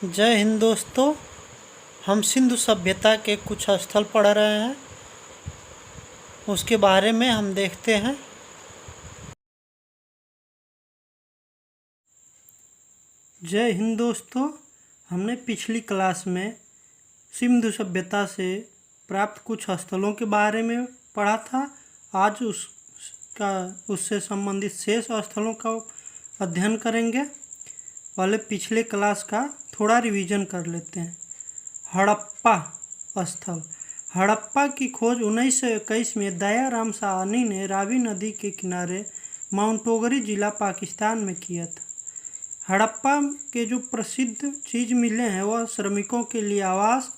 जय हिंद दोस्तों। हम सिंधु सभ्यता के कुछ स्थल पढ़ रहे हैं, उसके बारे में हम देखते हैं। जय हिंद दोस्तों, हमने पिछली क्लास में सिंधु सभ्यता से प्राप्त कुछ स्थलों के बारे में पढ़ा था। आज उससे संबंधित शेष स्थलों का अध्ययन करेंगे। पहले पिछले क्लास का थोड़ा रिवीजन कर लेते हैं। हड़प्पा स्थल। हड़प्पा की खोज 1921 में दयाराम साहनी ने रावी नदी के किनारे माउंटोगरी जिला पाकिस्तान में किया था। हड़प्पा के जो प्रसिद्ध चीज़ मिले हैं वह श्रमिकों के लिए आवास,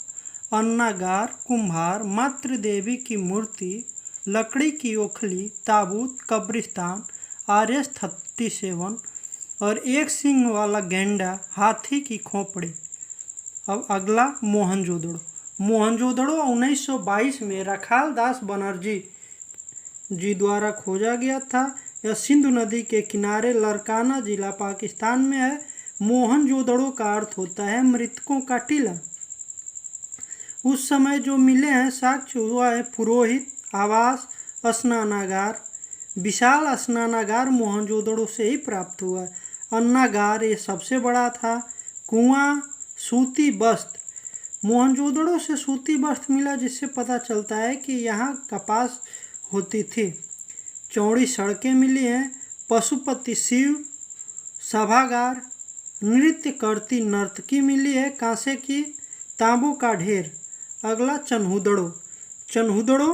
अन्नागार, कुम्हार, मातृ देवी की मूर्ति, लकड़ी की ओखली, ताबूत, कब्रिस्तान, RS-37 और एक सींग वाला गेंडा, हाथी की खोपड़ी। अब अगला मोहनजोदड़ो। मोहनजोदड़ो 1922 में रखाल दास बनर्जी जी द्वारा खोजा गया था। यह सिंधु नदी के किनारे लरकाना जिला पाकिस्तान में है। मोहनजोदड़ो का अर्थ होता है मृतकों का टीला। उस समय जो मिले हैं साक्ष्य हुआ है पुरोहित, आवास, स्नानागार। विशाल स्नानागार मोहनजोदड़ो से ही प्राप्त हुआ है। अन्नागार ये सबसे बड़ा था। कुआं, सूती वस्त्र। मोहनजोदड़ो से सूती वस्त्र मिला, जिससे पता चलता है कि यहाँ कपास होती थी। चौड़ी सड़कें मिली हैं। पशुपति शिव सभागार, नृत्य करती नर्तकी मिली है कांसे की। तांबों का ढेर। अगला चन्हुदड़ो। चन्हुदड़ो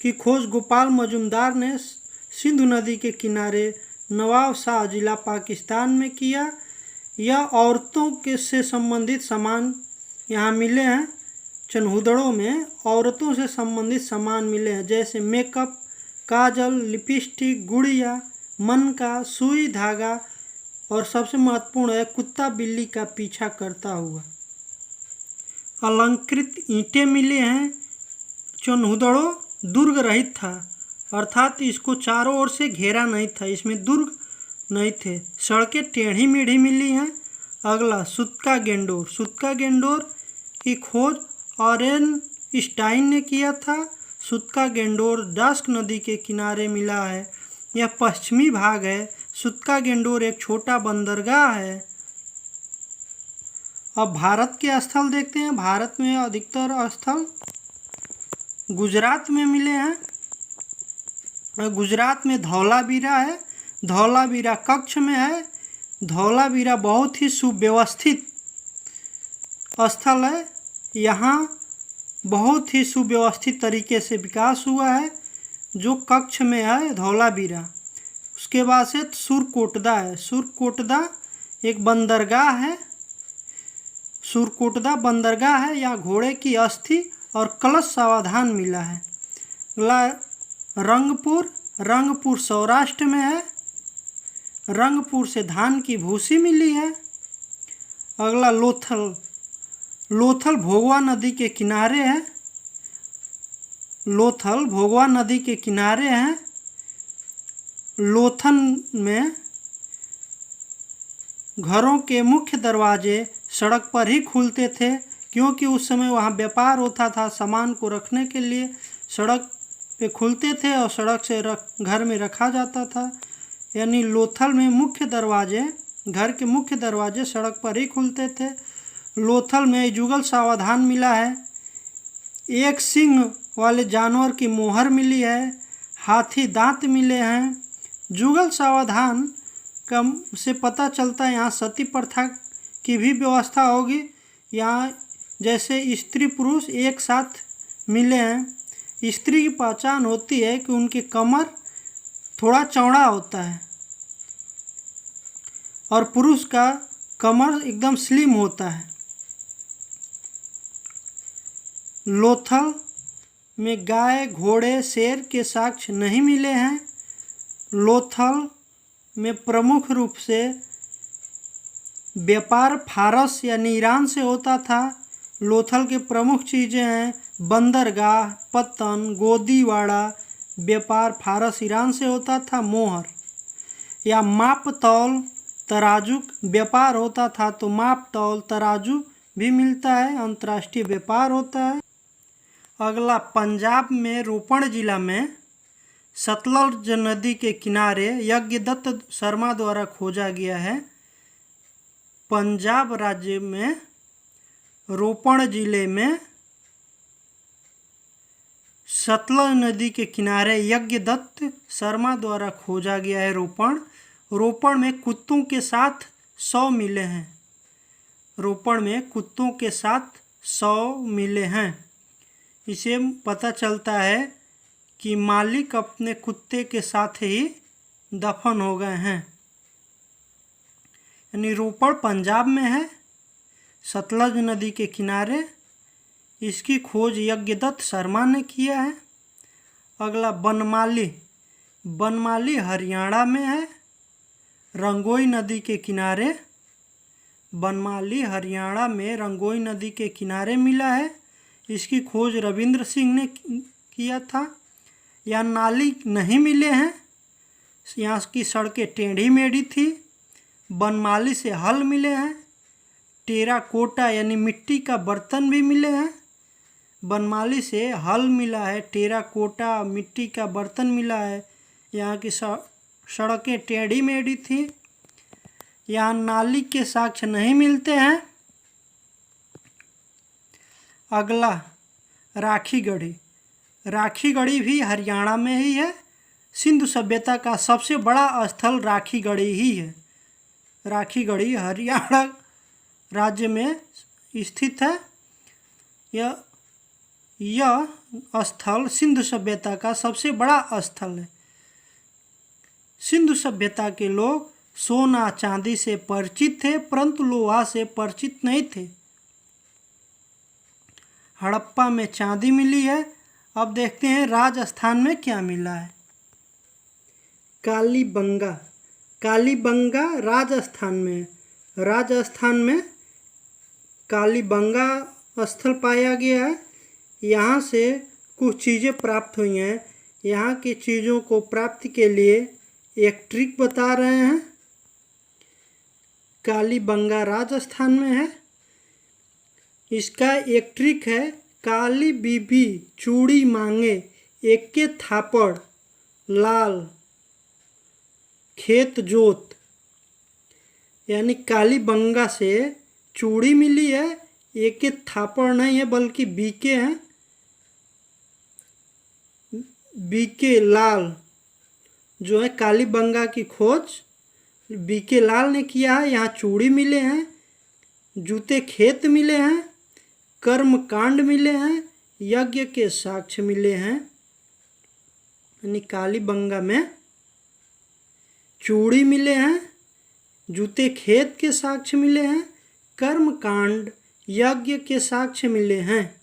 की खोज गोपाल मजुमदार ने सिंधु नदी के किनारे नवाब शाह जिला पाकिस्तान में किया। यह औरतों के से संबंधित सामान यहाँ मिले हैं। चन्हुदड़ो में औरतों से संबंधित सामान मिले हैं, जैसे मेकअप, काजल, लिपस्टिक, गुड़िया, मनका, सुई धागा और सबसे महत्वपूर्ण है कुत्ता बिल्ली का पीछा करता हुआ। अलंकृत ईंटें मिले हैं। चन्हुदड़ो दुर्ग रहित था, अर्थात इसको चारों ओर से घेरा नहीं था, इसमें दुर्ग नहीं थे। सड़कें टेढ़ी मेढ़ी मिली हैं। अगला सुत्का गेंडोर। सुत्का गेंडोर की खोज ऑरेन स्टाइन ने किया था। सुत्का गेंडोर डास्क नदी के किनारे मिला है। यह पश्चिमी भाग है। सुत्का गेंडोर एक छोटा बंदरगाह है। अब भारत के स्थल देखते हैं। भारत में अधिकतर स्थल गुजरात में मिले हैं। गुजरात में धौलावीरा है। धौलावीरा कच्छ में है। धौलावीरा बहुत ही सुव्यवस्थित स्थल है। यहाँ बहुत ही सुव्यवस्थित तरीके से विकास हुआ है जो कच्छ में है धौलावीरा। उसके बाद से सुरकोटदा है। सुरकोटदा एक बंदरगाह है। सुरकोटदा बंदरगाह है। यहाँ घोड़े की अस्थि और कलश सावधान मिला है। रंगपुर। रंगपुर सौराष्ट्र में है। रंगपुर से धान की भूसी मिली है। अगला लोथल। लोथल भोगवा नदी के किनारे है। लोथल भोगवा नदी के किनारे है। लोथल में घरों के मुख्य दरवाजे सड़क पर ही खुलते थे, क्योंकि उस समय वहाँ व्यापार होता था। सामान को रखने के लिए सड़क पे खुलते थे और सड़क से घर में रखा जाता था। यानी लोथल में मुख्य दरवाजे, घर के मुख्य दरवाजे सड़क पर ही खुलते थे। लोथल में जुगल सावधान मिला है। एक सींग वाले जानवर की मोहर मिली है। हाथी दांत मिले हैं। जुगल सावधान का से पता चलता है यहाँ सती प्रथा की भी व्यवस्था होगी। यहाँ जैसे स्त्री पुरुष एक साथ मिले हैं। स्त्री की पहचान होती है कि उनकी कमर थोड़ा चौड़ा होता है और पुरुष का कमर एकदम स्लिम होता है। लोथल में गाय, घोड़े, शेर के साक्ष्य नहीं मिले हैं। लोथल में प्रमुख रूप से व्यापार फारस यानी ईरान से होता था। लोथल के प्रमुख चीज़ें हैं बंदरगाह, पत्तन, गोदीवाड़ा। व्यापार फारस ईरान से होता था। मोहर या माप तौल तराजू व्यापार होता था, तो माप तौल तराजू भी मिलता है, अंतर्राष्ट्रीय व्यापार होता है। अगला, पंजाब में रोपड़ जिला में सतलज नदी के किनारे यज्ञदत्त शर्मा द्वारा खोजा गया है। पंजाब राज्य में रोपड़ जिले में सतलज नदी के किनारे यज्ञदत्त शर्मा द्वारा खोजा गया है रोपड़ में कुत्तों के साथ 100 मिले हैं। रोपड़ में कुत्तों के साथ 100 मिले हैं। इसे पता चलता है कि मालिक अपने कुत्ते के साथ ही दफन हो गए हैं। यानी रोपड़ पंजाब में है, सतलज नदी के किनारे। इसकी खोज यज्ञदत्त शर्मा ने किया है। अगला, बनमाली हरियाणा में है, रंगोई नदी के किनारे। बनमाली हरियाणा में रंगोई नदी के किनारे मिला है। इसकी खोज रविंद्र सिंह ने किया था। यहाँ नाली नहीं मिले हैं, यहाँ की सड़कें टेढ़ी मेढ़ी थी। बनमाली से हल मिले हैं। टेराकोटा यानी मिट्टी का बर्तन भी मिले हैं। बनमाली से हल मिला है, टेराकोटा मिट्टी का बर्तन मिला है। यहाँ की सड़कें टेढ़ी मेढ़ी थी। यहाँ नाली के साक्ष्य नहीं मिलते हैं। अगला, राखीगढ़ी भी हरियाणा में ही है। सिंधु सभ्यता का सबसे बड़ा स्थल राखीगढ़ी ही है। राखीगढ़ी हरियाणा राज्य में स्थित है। यह स्थल सिंधु सभ्यता का सबसे बड़ा स्थल है। सिंधु सभ्यता के लोग सोना चांदी से परिचित थे, परंतु लोहा से परिचित नहीं थे। हड़प्पा में चांदी मिली है। अब देखते हैं राजस्थान में क्या मिला है। कालीबंगा राजस्थान में कालीबंगा स्थल पाया गया है। यहाँ से कुछ चीज़ें प्राप्त हुई हैं। यहाँ की चीज़ों को प्राप्ति के लिए एक ट्रिक बता रहे हैं। कालीबंगा राजस्थान में है। इसका एक ट्रिक है, काली बीबी चूड़ी मांगे एके थापड़ लाल खेत जोत। यानी कालीबंगा से चूड़ी मिली है, एके थापड़ नहीं है बल्कि बीके हैं। बीके लाल जो है कालीबंगा की खोज बीके लाल ने किया है। यहाँ चूड़ी मिले हैं, जूते खेत मिले हैं, कर्म कांड मिले हैं, यज्ञ के साक्ष्य मिले हैं। यानी कालीबंगा में चूड़ी मिले हैं, जूते खेत के साक्ष्य मिले हैं, कर्म कांड यज्ञ के साक्ष्य मिले हैं।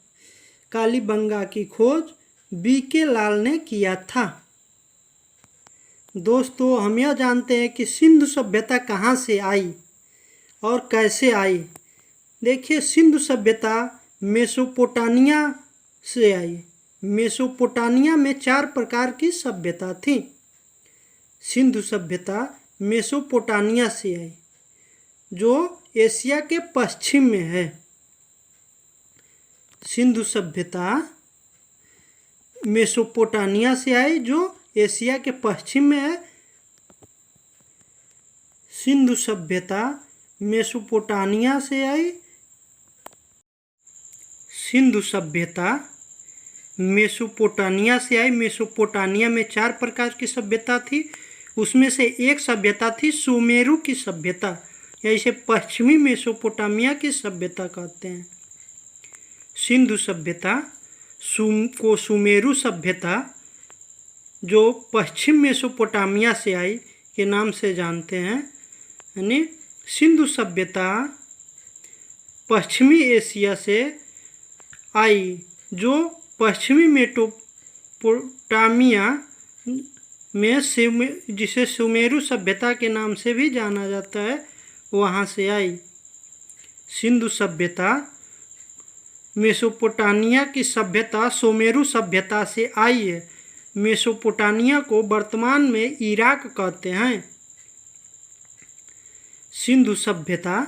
कालीबंगा की खोज बीके लाल ने किया था। दोस्तों, हम यह जानते हैं कि सिंधु सभ्यता कहाँ से आई और कैसे आई। देखिए, सिंधु सभ्यता मेसोपोटामिया से आई। मेसोपोटामिया में 4 प्रकार की सभ्यता थी। सिंधु सभ्यता मेसोपोटामिया से आई, जो एशिया के पश्चिम में है। सिंधु सभ्यता मेसोपोटामिया से आई, जो एशिया के पश्चिम में है। सिंधु सभ्यता मेसोपोटामिया से आई। सिंधु सभ्यता मेसोपोटामिया से आई। मेसोपोटामिया में 4 प्रकार की सभ्यता थी। उसमें से एक सभ्यता थी सुमेरु की सभ्यता, या इसे पश्चिमी मेसोपोटामिया की सभ्यता कहते हैं। सिंधु सभ्यता को सुमेरु सभ्यता, जो पश्चिम मेसोपोटामिया से आई, के नाम से जानते हैं। यानी सिंधु सभ्यता पश्चिमी एशिया से आई, जो पश्चिमी मेसोपोटामिया में जिसे सुमेरु सभ्यता के नाम से भी जाना जाता है, वहाँ से आई। सिंधु सभ्यता मेसोपोटामिया की सभ्यता सुमेरु सभ्यता से आई है। मेसोपोटामिया को वर्तमान में इराक कहते हैं। सिंधु सभ्यता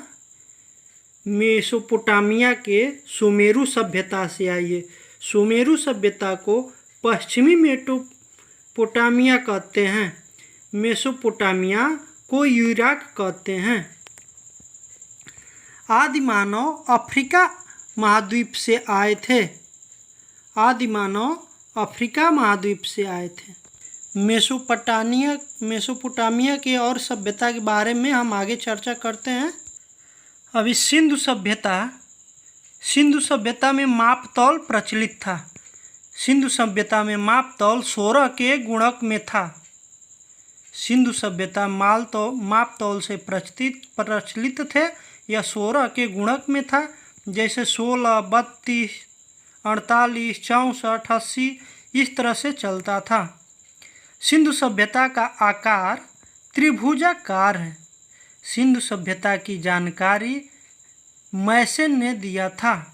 मेसोपोटामिया के सुमेरु सभ्यता से आई है। सुमेरु सभ्यता को पश्चिमी मेसोपोटामिया कहते हैं। मेसोपोटामिया को इराक कहते हैं। आदि मानव अफ्रीका महाद्वीप से आए थे। आदि मानव अफ्रीका महाद्वीप से आए थे। मेसोपोटामिया के और सभ्यता के बारे में हम आगे चर्चा करते हैं। अभी सिंधु सभ्यता में मापतौल प्रचलित था। सिंधु सभ्यता में मापतौल 16 के गुणक में था। सिंधु सभ्यता मापतौल से प्रचलित थे। यह 16 के गुणक में था, जैसे 16, 32, 48, 64, 80 इस तरह से चलता था। सिंधु सभ्यता का आकार त्रिभुजाकार है। सिंधु सभ्यता की जानकारी मैसन ने दिया था।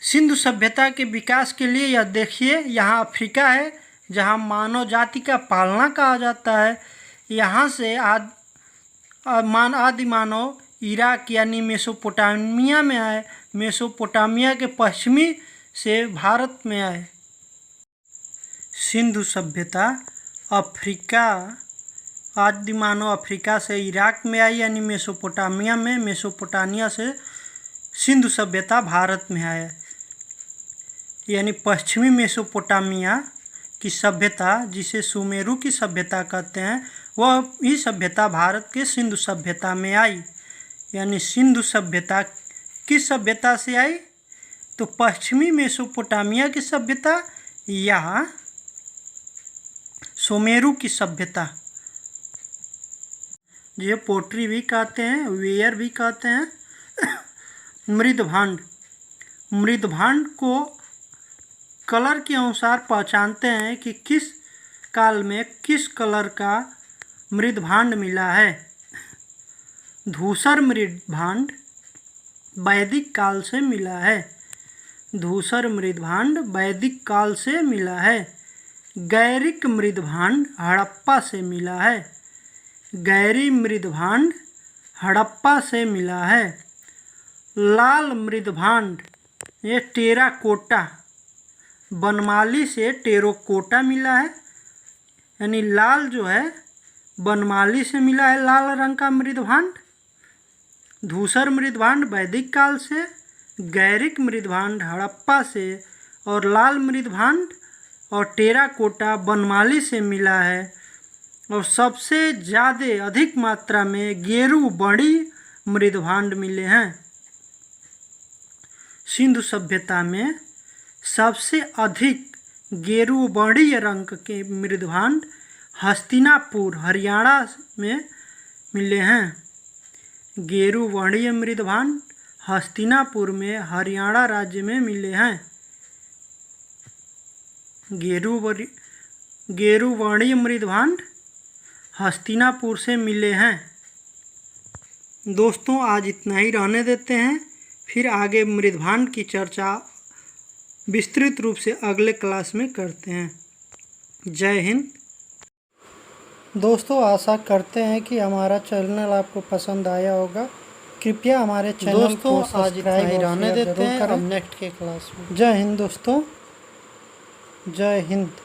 सिंधु सभ्यता के विकास के लिए यह देखिए, यहाँ अफ्रीका है जहाँ मानव जाति का पालना कहा जाता है। यहाँ से आदि मानव इराक यानी मेसोपोटामिया में आए। मेसोपोटामिया के पश्चिमी से भारत में आए। सिंधु सभ्यता अफ्रीका, आदि मानव अफ्रीका से इराक में आई यानी मेसोपोटामिया में। मेसोपोटामिया से सिंधु सभ्यता भारत में आया यानी पश्चिमी मेसोपोटामिया की सभ्यता, जिसे सुमेरु की सभ्यता कहते हैं, वह ही सभ्यता भारत के सिंधु सभ्यता में आई। यानी सिंधु सभ्यता किस सभ्यता से आई? तो पश्चिमी मेसोपोटामिया की सभ्यता या सुमेरु की सभ्यता। ये पोट्री भी कहते हैं, वेयर भी कहते हैं। मृदभांड को कलर के अनुसार पहचानते हैं कि किस काल में किस कलर का मृदभांड मिला है। धूसर मृदभांड वैदिक काल से मिला है। धूसर मृदभांड वैदिक काल से मिला है। गैरिक मृदभांड हड़प्पा से मिला है। गैरी मृदभांड हड़प्पा से मिला है। लाल मृदभांड ये टेराकोटा, बनमाली से टेराकोटा मिला है। यानी लाल जो है बनमाली से मिला है, लाल रंग का मृदभांड। धूसर मृदभांड वैदिक काल से, गैरिक मृदभांड हड़प्पा से, और लाल मृदभांड और टेराकोटा बनमाली से मिला है। और सबसे ज़्यादा अधिक मात्रा में गेरू बड़ी मृदभांड मिले हैं। सिंधु सभ्यता में सबसे अधिक गेरू बड़ी रंग के मृदभांड हस्तिनापुर हरियाणा में मिले हैं। गेरू वर्णीय मृदभांड हस्तिनापुर में हरियाणा राज्य में मिले हैं। गेरू वर्णीय मृदभांड हस्तिनापुर से मिले हैं। दोस्तों, आज इतना ही रहने देते हैं। फिर आगे मृदभांड की चर्चा विस्तृत रूप से अगले क्लास में करते हैं। जय हिंद। दोस्तों, आशा करते हैं कि हमारा चैनल आपको पसंद आया होगा। कृपया हमारे चैनल को सब्सक्राइब रहने देते हैं। अब नेक्स्ट के क्लास में। जय हिंद दोस्तों, जय हिंद।